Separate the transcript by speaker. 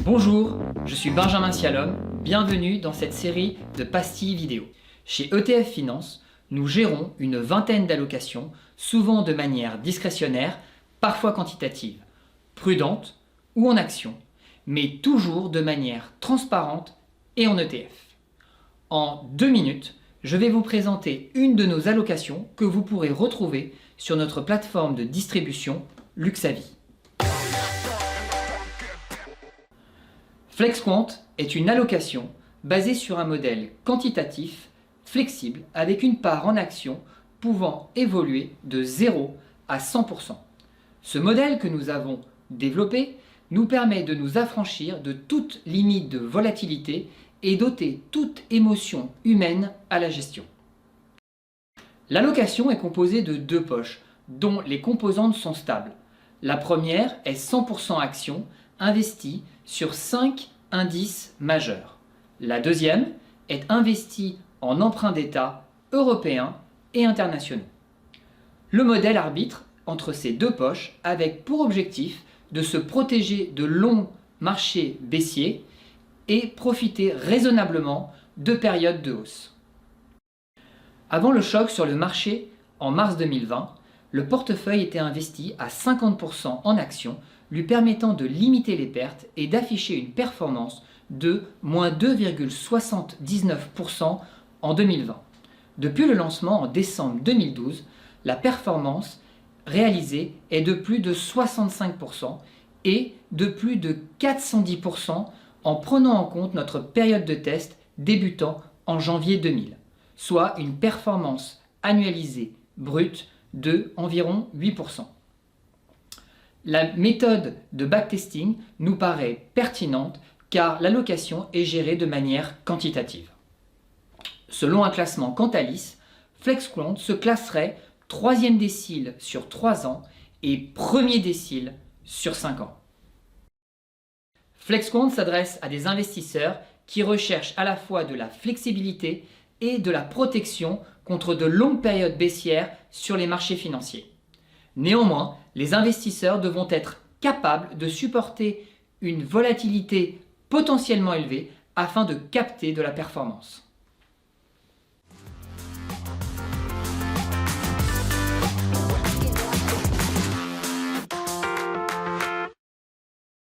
Speaker 1: Bonjour, je suis Benjamin Sialom, bienvenue dans cette série de pastilles vidéo. Chez ETF Finance, nous gérons une vingtaine d'allocations, souvent de manière discrétionnaire, parfois quantitative, prudente ou en action, mais toujours de manière transparente et en ETF. En 2 minutes, je vais vous présenter une de nos allocations que vous pourrez retrouver sur notre plateforme de distribution Luxavie. FlexQuant est une allocation basée sur un modèle quantitatif, flexible, avec une part en action pouvant évoluer de 0 à 100%. Ce modèle que nous avons développé nous permet de nous affranchir de toute limite de volatilité et d'ôter toute émotion humaine à la gestion. L'allocation est composée de 2 poches, dont les composantes sont stables. La première est 100% action, investie sur 5 indices majeurs. La deuxième est investie en emprunts d'État européens et internationaux. Le modèle arbitre entre ces 2 poches avec pour objectif de se protéger de longs marchés baissiers et profiter raisonnablement de périodes de hausse. Avant le choc sur le marché en mars 2020, le portefeuille était investi à 50% en actions, lui permettant de limiter les pertes et d'afficher une performance de moins 2,79% en 2020. Depuis le lancement en décembre 2012, la performance réalisée est de plus de 65% et de plus de 410% en prenant en compte notre période de test débutant en janvier 2000, soit une performance annualisée brute de environ 8%. La méthode de backtesting nous paraît pertinente car l'allocation est gérée de manière quantitative. Selon un classement Cantalis, FlexQuant se classerait 3e décile sur 3 ans et 1er décile sur 5 ans. FlexQuant s'adresse à des investisseurs qui recherchent à la fois de la flexibilité et de la protection contre de longues périodes baissières sur les marchés financiers. Néanmoins, les investisseurs devront être capables de supporter une volatilité potentiellement élevée afin de capter de la performance.